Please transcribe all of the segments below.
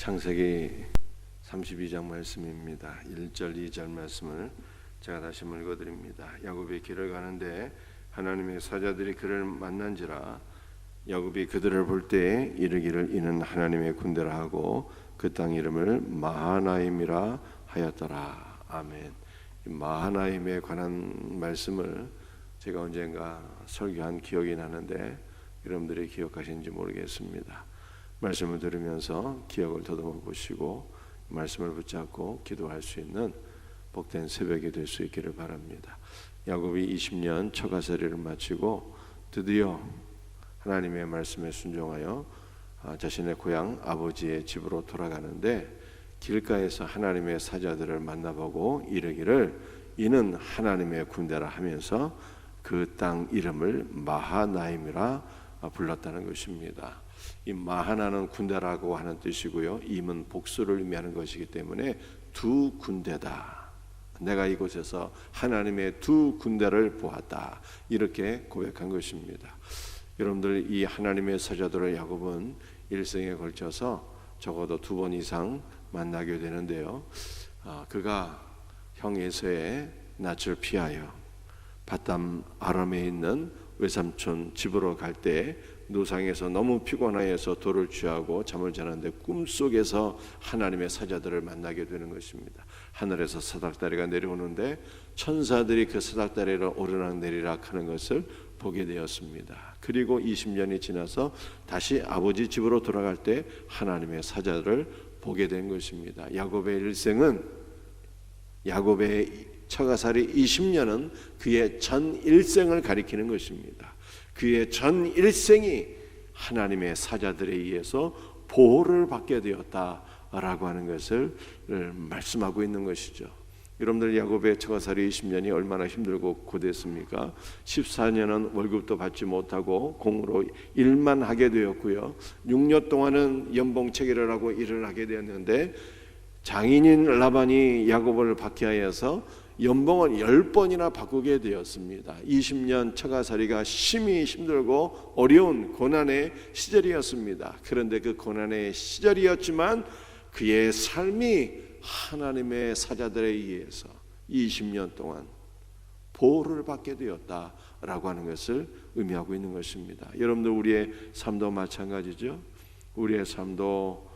창세기 32장 말씀입니다. 1절 2절 말씀을 제가 다시 읽어드립니다. 야곱이 길을 가는데 하나님의 사자들이 그를 만난지라. 야곱이 그들을 볼 때 이르기를 이는 하나님의 군대라 하고 그 땅 이름을 마하나임이라 하였더라. 아멘. 마하나임에 관한 말씀을 제가 언젠가 설교한 기억이 나는데 여러분들이 기억하시는지 모르겠습니다. 말씀을 들으면서 기억을 더듬어 보시고 말씀을 붙잡고 기도할 수 있는 복된 새벽이 될 수 있기를 바랍니다. 야곱이 20년 처가살이를 마치고 드디어 하나님의 말씀에 순종하여 자신의 고향 아버지의 집으로 돌아가는데 길가에서 하나님의 사자들을 만나보고 이르기를 이는 하나님의 군대라 하면서 그 땅 이름을 마하나임이라 불렀다는 것입니다. 이 마하나는 군대라고 하는 뜻이고요, 임은 복수를 의미하는 것이기 때문에 두 군대다. 내가 이곳에서 하나님의 두 군대를 보았다, 이렇게 고백한 것입니다. 여러분들, 이 하나님의 사자들을 야곱은 일생에 걸쳐서 적어도 2번 이상 만나게 되는데요, 그가 형 에서의 낯을 피하여 바담 아람에 있는 외삼촌 집으로 갈 때 노상에서 너무 피곤하여서 돌을 취하고 잠을 자는데 꿈속에서 하나님의 사자들을 만나게 되는 것입니다. 하늘에서 사닥다리가 내려오는데 천사들이 그 사닥다리를 오르락내리락 하는 것을 보게 되었습니다. 그리고 20년이 지나서 다시 아버지 집으로 돌아갈 때 하나님의 사자들을 보게 된 것입니다. 야곱의 일생은, 야곱의 처가살이 20년은 그의 전 일생을 가리키는 것입니다. 그의 전 일생이 하나님의 사자들에 의해서 보호를 받게 되었다라고 하는 것을 말씀하고 있는 것이죠. 여러분들, 야곱의 처가살이 20년이 얼마나 힘들고 고됐습니까? 14년은 월급도 받지 못하고 공으로 일만 하게 되었고요, 6년 동안은 연봉 체계를 하고 일을 하게 되었는데 장인인 라반이 야곱을 박해하여서 연봉을 10번이나 바꾸게 되었습니다. 20년 처가살이가 심히 힘들고 어려운 고난의 시절이었습니다. 그런데 그 고난의 시절이었지만 그의 삶이 하나님의 사자들에 의해서 20년 동안 보호를 받게 되었다라고 하는 것을 의미하고 있는 것입니다. 여러분들, 우리의 삶도 마찬가지죠. 우리의 삶도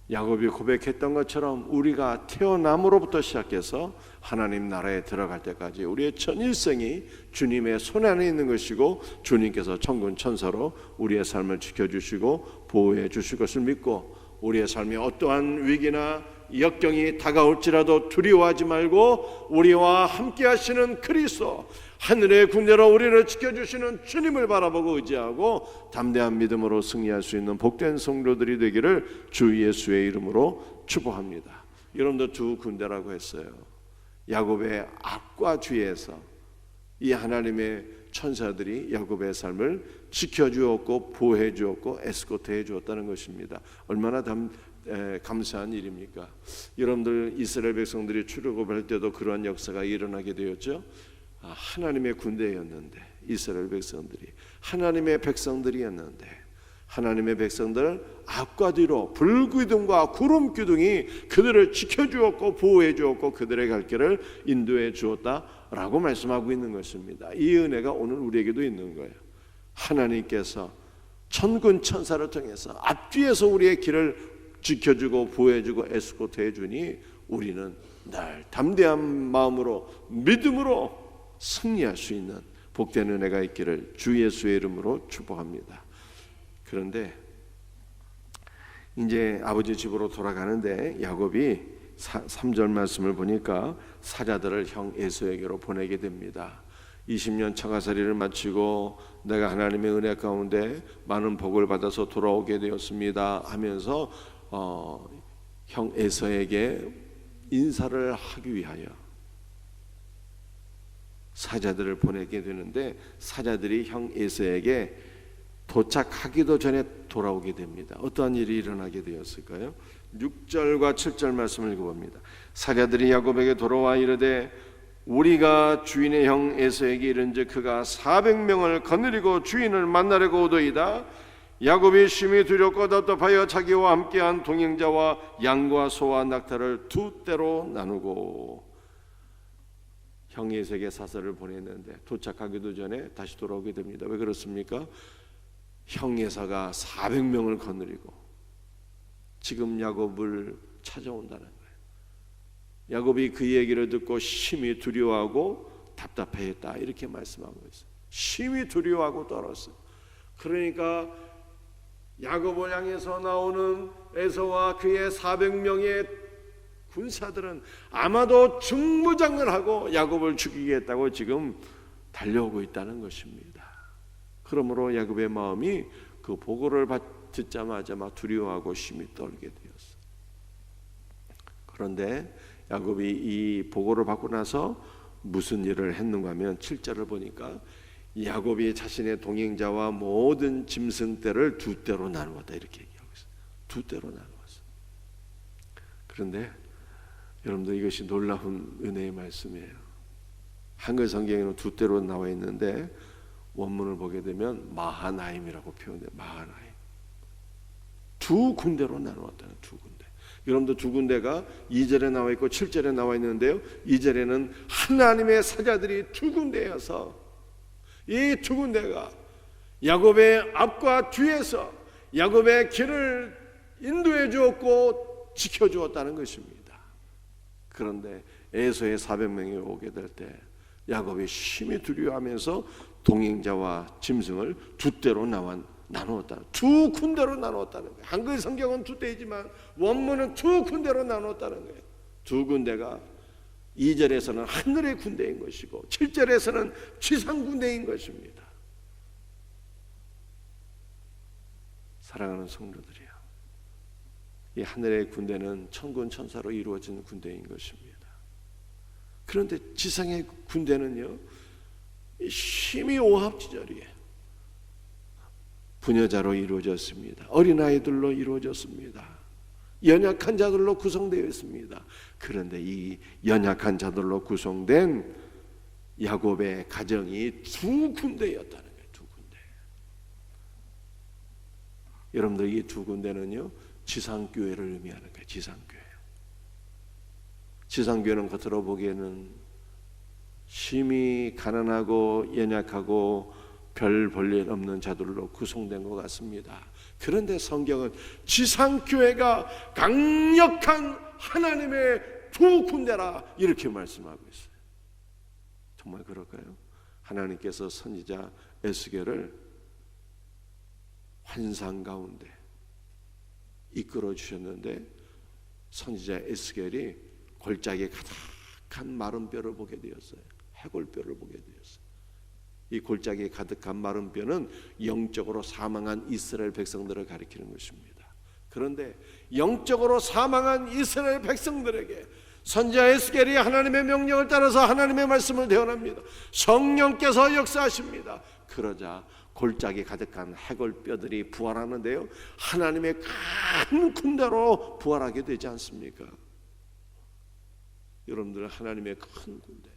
야곱이 고백했던 것처럼 우리가 태어남으로부터 시작해서 하나님 나라에 들어갈 때까지 우리의 전일생이 주님의 손 안에 있는 것이고 주님께서 천군 천사로 우리의 삶을 지켜주시고 보호해 주실 것을 믿고 우리의 삶에 어떠한 위기나 역경이 다가올지라도 두려워하지 말고 우리와 함께 하시는 그리스도, 하늘의 군대로 우리를 지켜주시는 주님을 바라보고 의지하고 담대한 믿음으로 승리할 수 있는 복된 성도들이 되기를 주 예수의 이름으로 축복합니다. 여러분도 두 군대라고 했어요. 야곱의 앞과 뒤에서 이 하나님의 천사들이 야곱의 삶을 지켜주었고 보호해 주었고 에스코트해 주었다는 것입니다. 얼마나 감사한 일입니까? 여러분들, 이스라엘 백성들이 출애굽할 때도 그러한 역사가 일어나게 되었죠. 하나님의 군대였는데, 이스라엘 백성들이 하나님의 백성들이었는데 하나님의 백성들 앞과 뒤로 불기둥과 구름기둥이 그들을 지켜주었고 보호해 주었고 그들의 갈 길을 인도해 주었다라고 말씀하고 있는 것입니다. 이 은혜가 오늘 우리에게도 있는 거예요. 하나님께서 천군 천사를 통해서 앞뒤에서 우리의 길을 지켜주고 보호해주고 에스코트해 주니 우리는 늘 담대한 마음으로 믿음으로 승리할 수 있는 복된 은혜가 있기를 주 예수의 이름으로 축복합니다. 그런데 이제 아버지 집으로 돌아가는데 야곱이 3절 말씀을 보니까 사자들을 형 에서에게로 보내게 됩니다. 20년 처가살이를 마치고 내가 하나님의 은혜 가운데 많은 복을 받아서 돌아오게 되었습니다 하면서 형 에서에게 인사를 하기 위하여 사자들을 보내게 되는데 사자들이 형 에서에게 도착하기도 전에 돌아오게 됩니다. 어떠한 일이 일어나게 되었을까요? 6절과 7절 말씀을 읽어봅니다. 사자들이 야곱에게 돌아와 이르되 우리가 주인의 형 에서에게 이른즉 그가 400명을 거느리고 주인을 만나려고 오더이다. 야곱이 심히 두렵고 답답하여 자기와 함께한 동행자와 양과 소와 낙타를 두 떼로 나누고, 형이 에색에게 사서를 보냈는데 도착하기도 전에 다시 돌아오게 됩니다. 왜 그렇습니까? 형 에사가 400명을 거느리고 지금 야곱을 찾아온다는 거예요. 야곱이 그 얘기를 듣고 심히 두려워하고 답답해했다, 이렇게 말씀하고 있어요. 심히 두려워하고 떨었어요. 그러니까 야곱을 향해서 나오는 에서와 그의 400명의 군사들은 아마도 중무장을 야곱을 죽이겠다고 지금 달려오고 있다는 것입니다. 그러므로 야곱의 마음이 그 보고를 듣자마자 막 두려워하고 심히 떨게 되었어요. 그런데 야곱이 이 보고를 받고 나서 무슨 일을 했는가 하면 7절을 보니까 야곱이 자신의 동행자와 모든 짐승떼를 두 떼로 나누었다, 이렇게 얘기하고 있어요. 두 떼로 나누었어요. 그런데 여러분들, 이것이 놀라운 은혜의 말씀이에요. 한글 성경에는 두 떼로 나와 있는데 원문을 보게 되면 마하나임이라고 표현돼요. 마하나임. 두 군데로 나누었다는, 두 군데. 여러분들, 두 군데가 2절에 나와 있고 7절에 나와 있는데요, 2절에는 하나님의 사자들이 두 군데여서 이 두 군데가 야곱의 앞과 뒤에서 야곱의 길을 인도해 주었고 지켜 주었다는 것입니다. 그런데 에서의 400명이 오게 될 때 야곱이 심히 두려워하면서 동행자와 짐승을 두 떼로 나누었다. 두 군데로 나누었다는 거예요. 한글 성경은 두 떼이지만 원문은 두 군데로 나누었다는 거예요. 두 군데가 2절에서는 하늘의 군대인 것이고 7절에서는 지상 군대인 것입니다. 사랑하는 성도들이요, 이 하늘의 군대는 천군 천사로 이루어진 군대인 것입니다. 그런데 지상의 군대는요, 심히 오합지졸이에요. 부녀자로 이루어졌습니다. 어린아이들로 이루어졌습니다. 연약한 자들로 구성되어 있습니다. 그런데 이 연약한 자들로 구성된 야곱의 가정이 두 군데였다는 거예요. 두 군데. 여러분들, 이 두 군데는요, 지상교회를 의미하는 거예요. 지상교회. 지상교회는 겉으로 보기에는 심히 가난하고 연약하고 별 볼일 없는 자들로 구성된 것 같습니다. 그런데 성경은 지상교회가 강력한 하나님의 두 군대라, 이렇게 말씀하고 있어요. 정말 그럴까요? 하나님께서 선지자 에스겔을 환상 가운데 이끌어 주셨는데 선지자 에스겔이 골짜기에 가득한 마른 뼈를 보게 되었어요. 해골뼈를 보게 되었어요. 이 골짜기에 가득한 마른 뼈는 영적으로 사망한 이스라엘 백성들을 가리키는 것입니다. 그런데 영적으로 사망한 이스라엘 백성들에게 선지자 에스겔이 하나님의 명령을 따라서 하나님의 말씀을 대언합니다. 성령께서 역사하십니다. 그러자 골짜기 가득한 해골뼈들이 부활하는데요, 하나님의 큰 군대로 부활하게 되지 않습니까? 여러분들, 하나님의 큰 군대,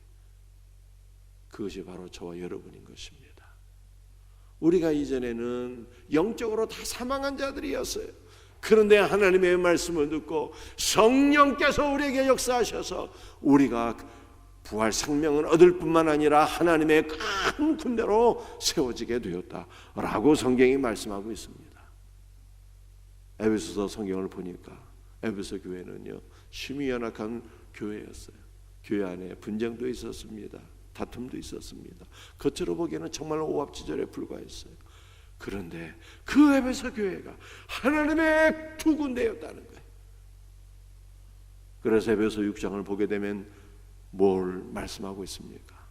그것이 바로 저와 여러분인 것입니다. 우리가 이전에는 영적으로 다 사망한 자들이었어요. 그런데 하나님의 말씀을 듣고 성령께서 우리에게 역사하셔서 우리가 부활 생명을 얻을 뿐만 아니라 하나님의 큰 군대로 세워지게 되었다라고 성경이 말씀하고 있습니다. 에베소서 성경을 보니까 에베소 교회는요, 심히 연약한 교회였어요. 교회 안에 분쟁도 있었습니다. 다툼도 있었습니다. 겉으로 보기에는 정말 오합지졸에 불과했어요. 그런데 그 에베소 교회가 하나님의 두 군데였다는 거예요. 그래서 에베소 6장을 보게 되면 뭘 말씀하고 있습니까?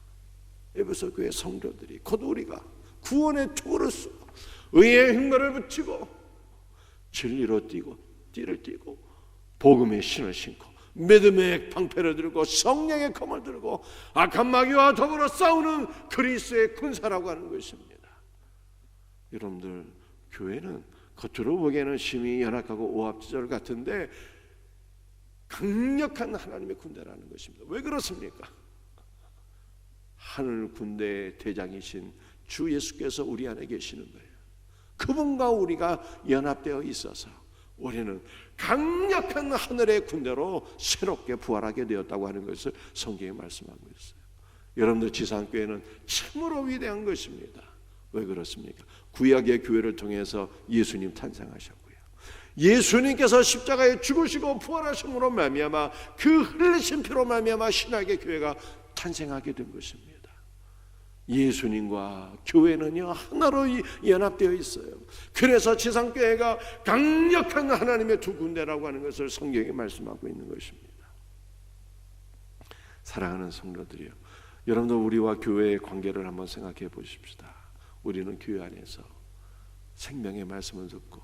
에베소 교회 성도들이, 곧 우리가 구원의 투구를 쓰고 의의 흉가를 붙이고 진리로 뛰고 띠를 띠고 복음의 신을 신고 믿음의 방패를 들고 성령의 검을 들고 악한 마귀와 더불어 싸우는 그리스도의 군사라고 하는 것입니다. 여러분들, 교회는 겉으로 보기에는 심히 연약하고 오합지졸 같은데 강력한 하나님의 군대라는 것입니다. 왜 그렇습니까? 하늘 군대의 대장이신 주 예수께서 우리 안에 계시는 거예요. 그분과 우리가 연합되어 있어서 우리는 강력한 하늘의 군대로 새롭게 부활하게 되었다고 하는 것을 성경에 말씀하고 있어요. 여러분들 지상교회는 참으로 위대한 것입니다. 왜 그렇습니까? 구약의 교회를 통해서 예수님 탄생하셨고요, 예수님께서 십자가에 죽으시고 부활하심으로 말미암아 그 흘리신 피로 말미암아 신학의 교회가 탄생하게 된 것입니다. 예수님과 교회는요 하나로 연합되어 있어요. 그래서 지상교회가 강력한 하나님의 두 군대라고 하는 것을 성경이 말씀하고 있는 것입니다. 사랑하는 성도들이요, 여러분들 우리와 교회의 관계를 한번 생각해 보십시다. 우리는 교회 안에서 생명의 말씀을 듣고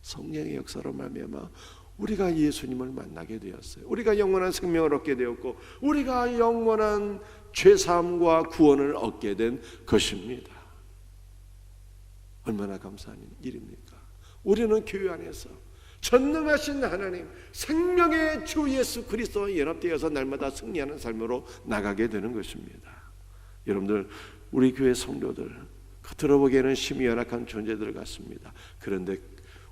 성령의 역사로 말미암아 우리가 예수님을 만나게 되었어요. 우리가 영원한 생명을 얻게 되었고 우리가 영원한 죄사함과 구원을 얻게 된 것입니다. 얼마나 감사한 일입니까? 우리는 교회 안에서 전능하신 하나님, 생명의 주 예수 그리스도와 연합되어서 날마다 승리하는 삶으로 나가게 되는 것입니다. 여러분들, 우리 교회 성도들 겉으로 보기에는 심히 연약한 존재들 같습니다. 그런데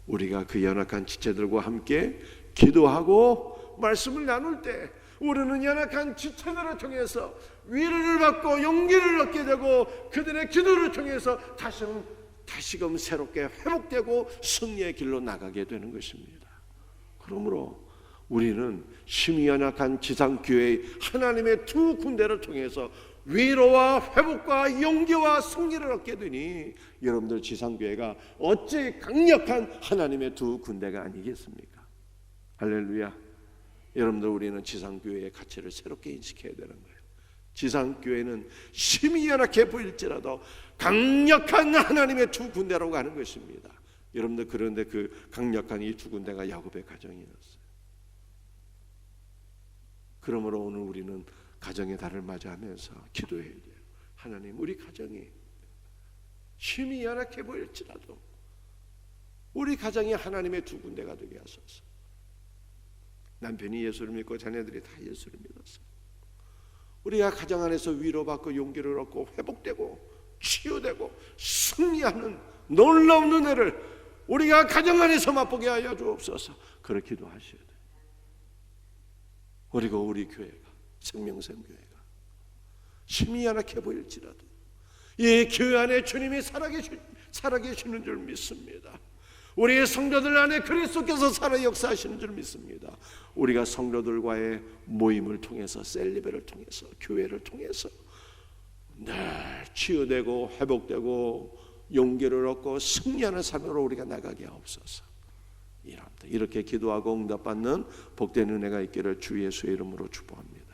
우리가 그 연약한 지체들과 함께 기도하고 말씀을 나눌 때 우리는 연약한 지체들을 통해서 위로를 받고 용기를 얻게 되고 그들의 기도를 통해서 다시금 새롭게 회복되고 승리의 길로 나가게 되는 것입니다. 그러므로 우리는 심히 연약한 지상교회의 하나님의 두 군대를 통해서 위로와 회복과 용기와 승리를 얻게 되니 여러분들 지상교회가 어찌 강력한 하나님의 두 군대가 아니겠습니까? 할렐루야. 여러분들, 우리는 지상교회의 가치를 새롭게 인식해야 되는 거예요. 지상교회는 심히 연약해 보일지라도 강력한 하나님의 두 군대라고 하는 것입니다. 여러분들, 그런데 그 강력한 이 두 군대가 야곱의 가정이었어요. 그러므로 오늘 우리는 가정의 달을 맞이하면서 기도해야 돼요. 하나님, 우리 가정이 심히 연약해 보일지라도 우리 가정이 하나님의 두 군대가 되게 하소서. 남편이 예수를 믿고 자녀들이 다 예수를 믿었어요. 우리가 가정 안에서 위로받고 용기를 얻고 회복되고 치유되고 승리하는 놀라운 은혜를 우리가 가정 안에서 맛보게 하여 주옵소서. 그렇게 기도하셔야 돼요. 그리고 우리 교회가, 생명샘교회가 심히 연약해 보일지라도 이 교회 안에 주님이 살아계시는 줄 믿습니다. 우리의 성도들 안에 그리스도께서 살아 역사하시는 줄 믿습니다. 우리가 성도들과의 모임을 통해서, 셀리베를 통해서, 교회를 통해서 늘 치유되고 회복되고 용기를 얻고 승리하는 삶으로 우리가 나가게 하옵소서. 이렇게 기도하고 응답받는 복된 은혜가 있기를 주 예수의 이름으로 축복합니다.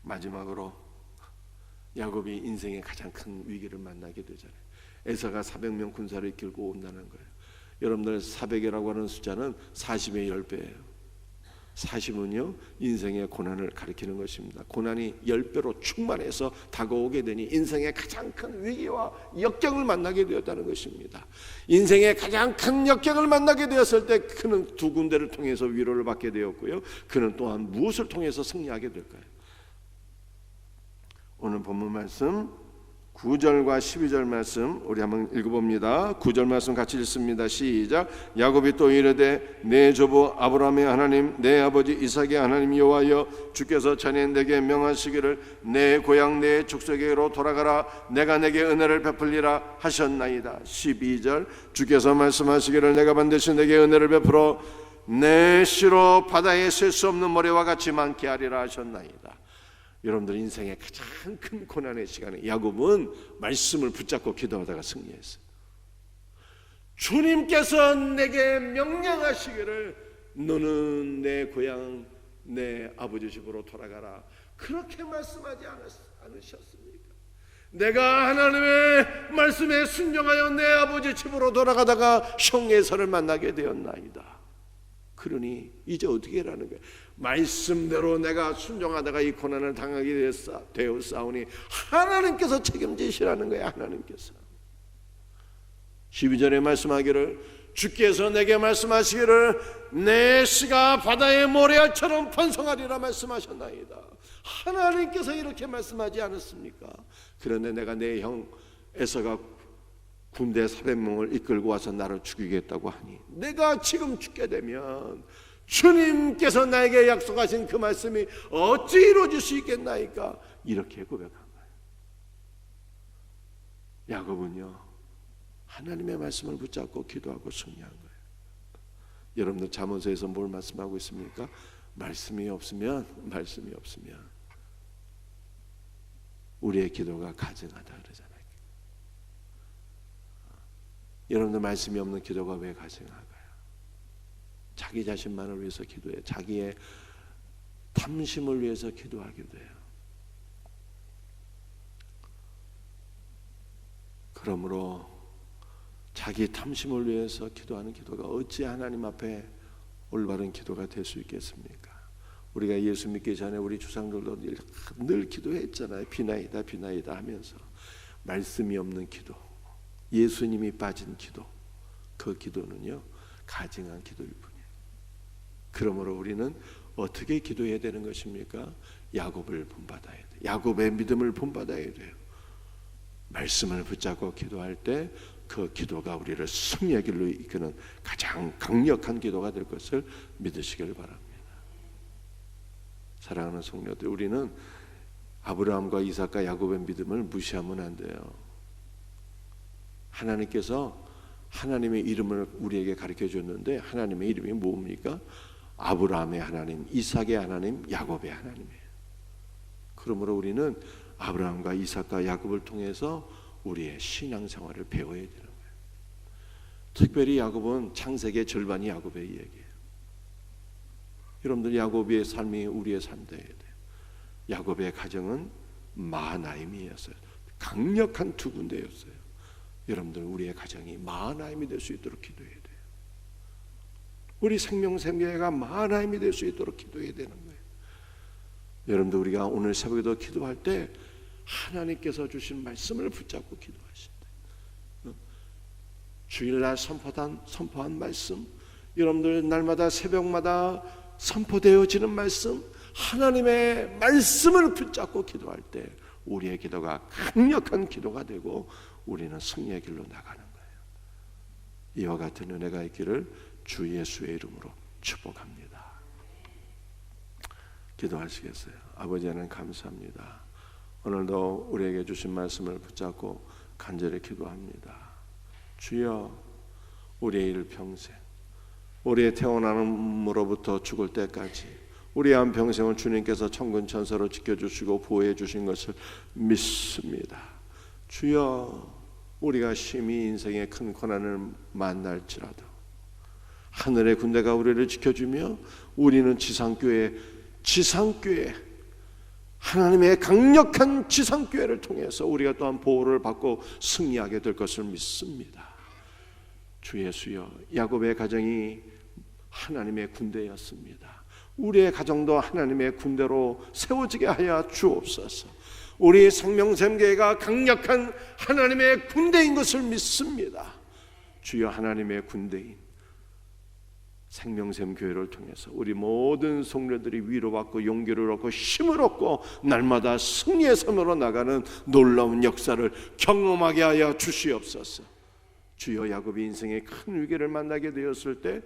마지막으로 야곱이 인생의 가장 큰 위기를 만나게 되잖아요. 에서가 400명 군사를 이끌고 온다는 거예요. 여러분들, 400이라고 하는 숫자는 40의 10배예요. 40은요 인생의 고난을 가리키는 것입니다. 고난이 10배로 충만해서 다가오게 되니 인생의 가장 큰 위기와 역경을 만나게 되었다는 것입니다. 인생의 가장 큰 역경을 만나게 되었을 때 그는 두 군데를 통해서 위로를 받게 되었고요, 그는 또한 무엇을 통해서 승리하게 될까요? 오늘 본문 말씀 9절과 12절 말씀 우리 한번 읽어봅니다. 9절 말씀 같이 읽습니다. 시작. 야곱이 또 이르되 내 조부 아브라함의 하나님, 내 아버지 이삭의 하나님 여호와여, 주께서 전에 내게 명하시기를 내 고향 내 족속에게로 돌아가라, 내가 내게 은혜를 베풀리라 하셨나이다. 12절. 주께서 말씀하시기를 내가 반드시 내게 은혜를 베풀어 내 시로 바다에 셀 수 없는 모래와 같이 많게 하리라 하셨나이다. 여러분들, 인생의 가장 큰 고난의 시간에 야곱은 말씀을 붙잡고 기도하다가 승리했어요. 주님께서 내게 명령하시기를 너는 내 고향 내 아버지 집으로 돌아가라, 그렇게 말씀하지 않으셨습니까? 내가 하나님의 말씀에 순종하여 내 아버지 집으로 돌아가다가 형에서를 만나게 되었나이다. 그러니 이제 어떻게 하라는 거예요? 말씀대로 내가 순종하다가 이 고난을 당하게 되었사오니 하나님께서 책임지시라는 거예요. 하나님께서 12절에 말씀하기를 주께서 내게 말씀하시기를 내 씨가 바다의 모래알처럼 번성하리라 말씀하셨나이다. 하나님께서 이렇게 말씀하지 않았습니까? 그런데 내가 내 형 에서가 군대 400명을 이끌고 와서 나를 죽이겠다고 하니 내가 지금 죽게 되면 주님께서 나에게 약속하신 그 말씀이 어찌 이루어질 수 있겠나이까? 이렇게 고백한 거예요. 야곱은요, 하나님의 말씀을 붙잡고 기도하고 승리한 거예요. 여러분들 잠언서에서 뭘 말씀하고 있습니까? 말씀이 없으면 우리의 기도가 가증하다 그러잖아요. 여러분들 말씀이 없는 기도가 왜 가증할까요? 자기 자신만을 위해서 기도해요. 자기의 탐심을 위해서 기도하기도 해요. 그러므로 자기 탐심을 위해서 기도하는 기도가 어찌 하나님 앞에 올바른 기도가 될 수 있겠습니까? 우리가 예수 믿기 전에 우리 조상들도 늘 기도했잖아요. 비나이다 비나이다 하면서. 말씀이 없는 기도, 예수님이 빠진 기도, 그 기도는요 가증한 기도일 뿐이에요. 그러므로 우리는 어떻게 기도해야 되는 것입니까? 야곱을 본받아야 돼요. 야곱의 믿음을 본받아야 돼요. 말씀을 붙잡고 기도할 때 그 기도가 우리를 승리의 길로 이끄는 가장 강력한 기도가 될 것을 믿으시길 바랍니다. 사랑하는 성도들, 우리는 아브라함과 이삭과 야곱의 믿음을 무시하면 안 돼요. 하나님께서 하나님의 이름을 우리에게 가르쳐 줬는데 하나님의 이름이 뭡니까? 아브라함의 하나님, 이삭의 하나님, 야곱의 하나님이에요. 그러므로 우리는 아브라함과 이삭과 야곱을 통해서 우리의 신앙생활을 배워야 되는 거예요. 특별히 야곱은 창세기의 절반이 야곱의 이야기예요. 여러분들 야곱의 삶이 우리의 삶 되어야 돼요. 야곱의 가정은 마하나임이었어요. 강력한 두 군데였어요. 여러분들 우리의 가정이 마하나임이 될 수 있도록 기도해야 돼요. 우리 생명샘교회가 마하나임이 될 수 있도록 기도해야 되는 거예요. 여러분들 우리가 오늘 새벽에도 기도할 때 하나님께서 주신 말씀을 붙잡고 기도하신다. 주일날 선포한 말씀, 여러분들 날마다 새벽마다 선포되어지는 말씀, 하나님의 말씀을 붙잡고 기도할 때 우리의 기도가 강력한 기도가 되고 우리는 승리의 길로 나가는 거예요. 이와 같은 은혜가 있기를 주 예수의 이름으로 축복합니다. 기도하시겠어요? 아버지 하나님 감사합니다. 오늘도 우리에게 주신 말씀을 붙잡고 간절히 기도합니다. 주여, 우리의 일평생, 우리의 태어남으로부터 죽을 때까지 우리의 한평생을 주님께서 천군천사로 지켜주시고 보호해 주신 것을 믿습니다. 주여, 우리가 심히 인생의 큰 고난을 만날지라도 하늘의 군대가 우리를 지켜주며 우리는 지상교회 하나님의 강력한 지상교회를 통해서 우리가 또한 보호를 받고 승리하게 될 것을 믿습니다. 주 예수여, 야곱의 가정이 하나님의 군대였습니다. 우리의 가정도 하나님의 군대로 세워지게 하여 주옵소서. 우리 생명샘교회가 강력한 하나님의 군대인 것을 믿습니다. 주여, 하나님의 군대인 생명샘교회를 통해서 우리 모든 성도들이 위로받고 용기를 얻고 힘을 얻고 날마다 승리의 삶으로 나가는 놀라운 역사를 경험하게 하여 주시옵소서. 주여, 야곱이 인생의 큰 위기를 만나게 되었을 때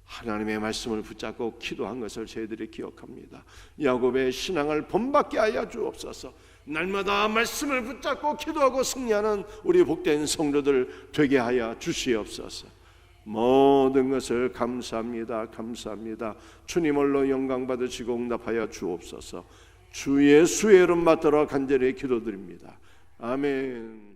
하나님의 말씀을 붙잡고 기도한 것을 저희들이 기억합니다. 야곱의 신앙을 본받게 하여 주옵소서. 날마다 말씀을 붙잡고 기도하고 승리하는 우리 복된 성도들 되게 하여 주시옵소서. 모든 것을 감사합니다. 주님 홀로 영광 받으시고 응답하여 주옵소서. 주 예수의 이름 받들어 간절히 기도드립니다. 아멘.